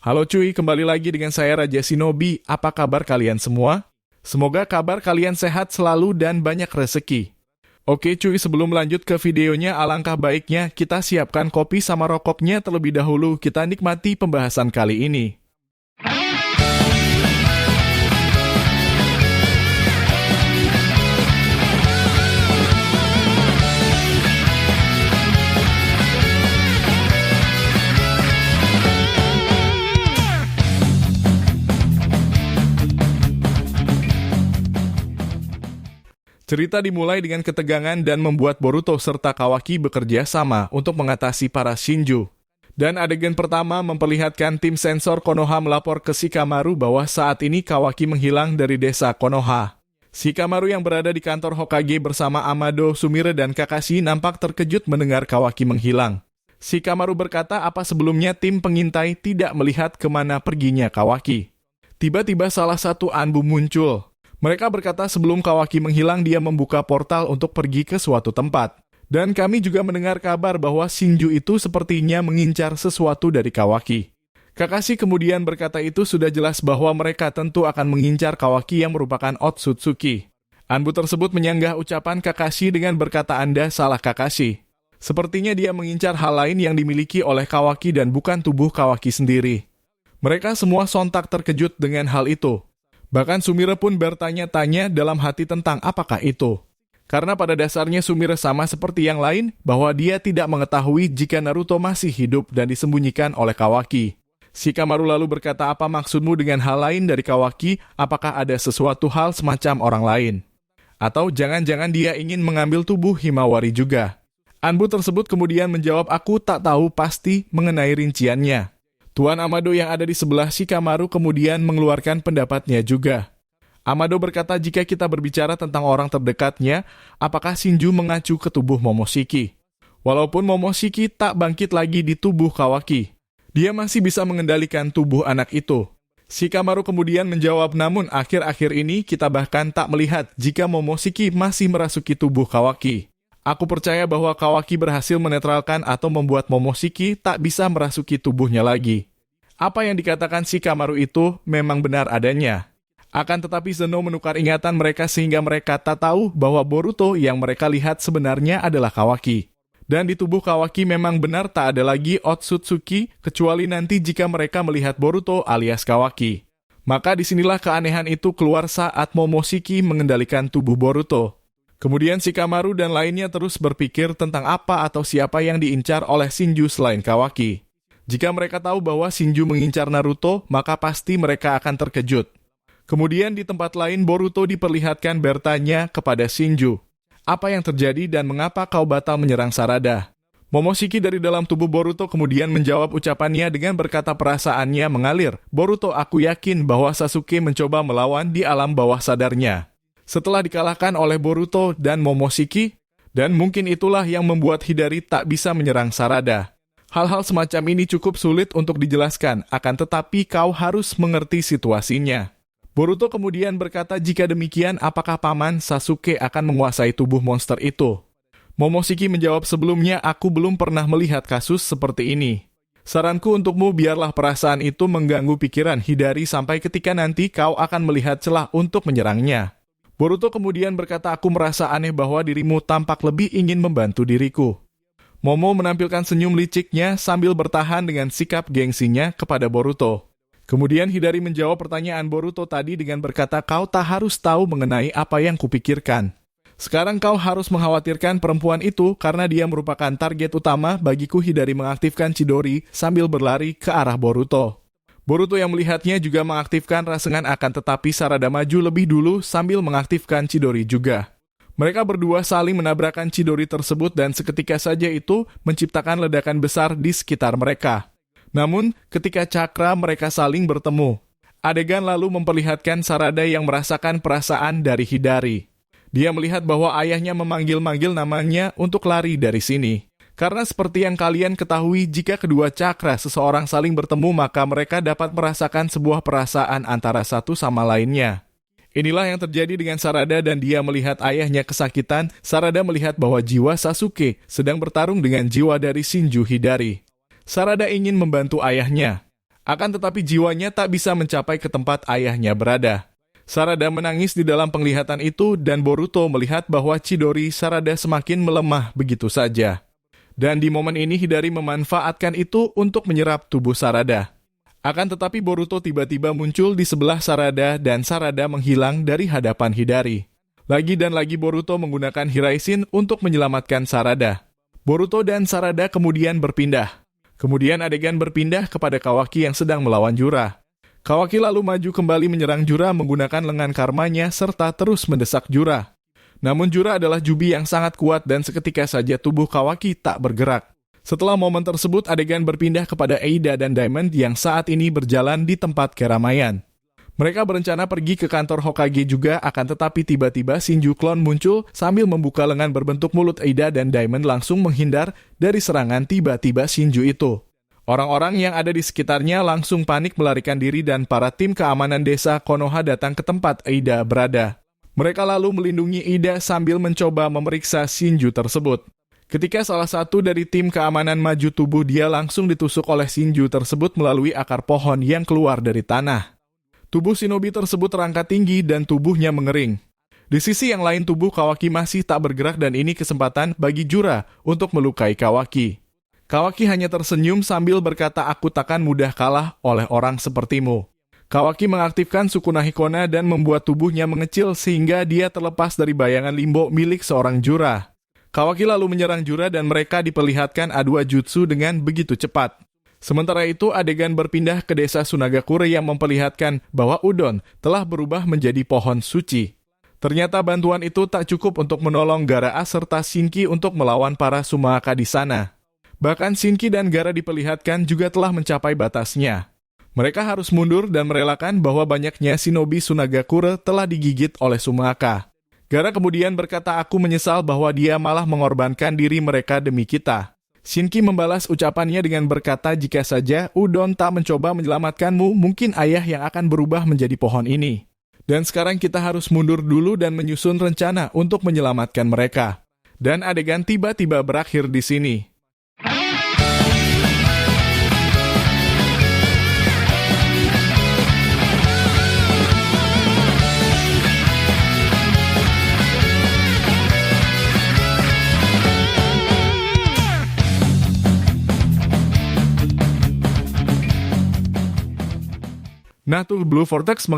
Halo cuy, kembali lagi dengan saya Raja Shinobi. Apa kabar kalian semua? Semoga kabar kalian sehat selalu dan banyak rezeki. Oke cuy, sebelum lanjut ke videonya, alangkah baiknya kita siapkan kopi sama rokoknya terlebih dahulu. Kita nikmati pembahasan kali ini. Cerita dimulai dengan ketegangan dan membuat Boruto serta Kawaki bekerja sama untuk mengatasi para Shinju. Dan adegan pertama memperlihatkan tim sensor Konoha melapor ke Shikamaru bahwa saat ini Kawaki menghilang dari desa Konoha. Shikamaru yang berada di kantor Hokage bersama Amado, Sumire, dan Kakashi nampak terkejut mendengar Kawaki menghilang. Shikamaru berkata apa sebelumnya tim pengintai tidak melihat kemana perginya Kawaki. Tiba-tiba salah satu Anbu muncul. Mereka berkata sebelum Kawaki menghilang dia membuka portal untuk pergi ke suatu tempat. Dan kami juga mendengar kabar bahwa Shinju itu sepertinya mengincar sesuatu dari Kawaki. Kakashi kemudian berkata itu sudah jelas bahwa mereka tentu akan mengincar Kawaki yang merupakan Otsutsuki. Anbu tersebut menyanggah ucapan Kakashi dengan berkata Anda salah Kakashi. Sepertinya dia mengincar hal lain yang dimiliki oleh Kawaki dan bukan tubuh Kawaki sendiri. Mereka semua sontak terkejut dengan hal itu. Bahkan Sumire pun bertanya-tanya dalam hati tentang apakah itu. Karena pada dasarnya Sumire sama seperti yang lain, bahwa dia tidak mengetahui jika Naruto masih hidup dan disembunyikan oleh Kawaki. Shikamaru lalu berkata apa maksudmu dengan hal lain dari Kawaki, apakah ada sesuatu hal semacam orang lain? Atau jangan-jangan dia ingin mengambil tubuh Himawari juga? Anbu tersebut kemudian menjawab aku tak tahu pasti mengenai rinciannya. Tuan Amado yang ada di sebelah Shikamaru kemudian mengeluarkan pendapatnya juga. Amado berkata jika kita berbicara tentang orang terdekatnya, apakah Shinju mengacu ke tubuh Momoshiki? Walaupun Momoshiki tak bangkit lagi di tubuh Kawaki, dia masih bisa mengendalikan tubuh anak itu. Shikamaru kemudian menjawab namun akhir-akhir ini kita bahkan tak melihat jika Momoshiki masih merasuki tubuh Kawaki. Aku percaya bahwa Kawaki berhasil menetralkan atau membuat Momoshiki tak bisa merasuki tubuhnya lagi. Apa yang dikatakan Shikamaru itu memang benar adanya. Akan tetapi Zeno menukar ingatan mereka sehingga mereka tak tahu bahwa Boruto yang mereka lihat sebenarnya adalah Kawaki. Dan di tubuh Kawaki memang benar tak ada lagi Otsutsuki kecuali nanti jika mereka melihat Boruto alias Kawaki. Maka disinilah keanehan itu keluar saat Momoshiki mengendalikan tubuh Boruto. Kemudian Shikamaru dan lainnya terus berpikir tentang apa atau siapa yang diincar oleh Shinju selain Kawaki. Jika mereka tahu bahwa Shinju mengincar Naruto, maka pasti mereka akan terkejut. Kemudian di tempat lain Boruto diperlihatkan bertanya kepada Shinju. Apa yang terjadi dan mengapa kau batal menyerang Sarada? Momoshiki dari dalam tubuh Boruto kemudian menjawab ucapannya dengan berkata perasaannya mengalir. Boruto, aku yakin bahwa Sasuke mencoba melawan di alam bawah sadarnya. Setelah dikalahkan oleh Boruto dan Momoshiki, dan mungkin itulah yang membuat Hidari tak bisa menyerang Sarada. Hal-hal semacam ini cukup sulit untuk dijelaskan, akan tetapi kau harus mengerti situasinya. Boruto kemudian berkata jika demikian apakah paman Sasuke akan menguasai tubuh monster itu? Momoshiki menjawab sebelumnya aku belum pernah melihat kasus seperti ini. Saranku untukmu biarlah perasaan itu mengganggu pikiran Hidari sampai ketika nanti kau akan melihat celah untuk menyerangnya. Boruto kemudian berkata aku merasa aneh bahwa dirimu tampak lebih ingin membantu diriku. Momo menampilkan senyum liciknya sambil bertahan dengan sikap gengsinya kepada Boruto. Kemudian Hidari menjawab pertanyaan Boruto tadi dengan berkata kau tak harus tahu mengenai apa yang kupikirkan. Sekarang kau harus mengkhawatirkan perempuan itu karena dia merupakan target utama bagiku. Hidari mengaktifkan Chidori sambil berlari ke arah Boruto. Boruto yang melihatnya juga mengaktifkan rasengan akan tetapi Sarada maju lebih dulu sambil mengaktifkan Chidori juga. Mereka berdua saling menabrakkan Chidori tersebut dan seketika saja itu menciptakan ledakan besar di sekitar mereka. Namun ketika cakra mereka saling bertemu, adegan lalu memperlihatkan Sarada yang merasakan perasaan dari Hidari. Dia melihat bahwa ayahnya memanggil-manggil namanya untuk lari dari sini. Karena seperti yang kalian ketahui, jika kedua cakra seseorang saling bertemu, maka mereka dapat merasakan sebuah perasaan antara satu sama lainnya. Inilah yang terjadi dengan Sarada dan dia melihat ayahnya kesakitan. Sarada melihat bahwa jiwa Sasuke sedang bertarung dengan jiwa dari Shinju Hidari. Sarada ingin membantu ayahnya. Akan tetapi jiwanya tak bisa mencapai ke tempat ayahnya berada. Sarada menangis di dalam penglihatan itu dan Boruto melihat bahwa Chidori Sarada semakin melemah begitu saja. Dan di momen ini Hidari memanfaatkan itu untuk menyerap tubuh Sarada. Akan tetapi Boruto tiba-tiba muncul di sebelah Sarada dan Sarada menghilang dari hadapan Hidari. Lagi dan lagi Boruto menggunakan Hiraisin untuk menyelamatkan Sarada. Boruto dan Sarada kemudian berpindah. Kemudian adegan berpindah kepada Kawaki yang sedang melawan Jura. Kawaki lalu maju kembali menyerang Jura menggunakan lengan karmanya serta terus mendesak Jura. Namun Jura adalah jubi yang sangat kuat dan seketika saja tubuh Kawaki tak bergerak. Setelah momen tersebut adegan berpindah kepada Eida dan Diamond yang saat ini berjalan di tempat keramaian. Mereka berencana pergi ke kantor Hokage juga, akan tetapi tiba-tiba Shinju Clone muncul sambil membuka lengan berbentuk mulut Eida dan Diamond langsung menghindar dari serangan tiba-tiba Shinju itu. Orang-orang yang ada di sekitarnya langsung panik melarikan diri dan para tim keamanan desa Konoha datang ke tempat Eida berada. Mereka lalu melindungi Eida sambil mencoba memeriksa Shinju tersebut. Ketika salah satu dari tim keamanan maju tubuh dia langsung ditusuk oleh Shinju tersebut melalui akar pohon yang keluar dari tanah. Tubuh shinobi tersebut terangkat tinggi dan tubuhnya mengering. Di sisi yang lain tubuh Kawaki masih tak bergerak dan ini kesempatan bagi Jura untuk melukai Kawaki. Kawaki hanya tersenyum sambil berkata, "Aku takkan mudah kalah oleh orang sepertimu." Kawaki mengaktifkan Sukuna Hikona dan membuat tubuhnya mengecil sehingga dia terlepas dari bayangan limbo milik seorang Jura. Kawaki lalu menyerang Jura dan mereka diperlihatkan adu jutsu dengan begitu cepat. Sementara itu adegan berpindah ke desa Sunagakure yang memperlihatkan bahwa Udon telah berubah menjadi pohon suci. Ternyata bantuan itu tak cukup untuk menolong Gaara serta Shinki untuk melawan para Sumaka di sana. Bahkan Shinki dan Gaara diperlihatkan juga telah mencapai batasnya. Mereka harus mundur dan merelakan bahwa banyaknya shinobi Sunagakure telah digigit oleh Sumaka. Gaara kemudian berkata, "Aku menyesal bahwa dia malah mengorbankan diri mereka demi kita." Shinki membalas ucapannya dengan berkata, "Jika saja Udon tak mencoba menyelamatkanmu, mungkin ayah yang akan berubah menjadi pohon ini. Dan sekarang kita harus mundur dulu dan menyusun rencana untuk menyelamatkan mereka." Dan adegan tiba-tiba berakhir di sini. Nah tuh Blue Vortex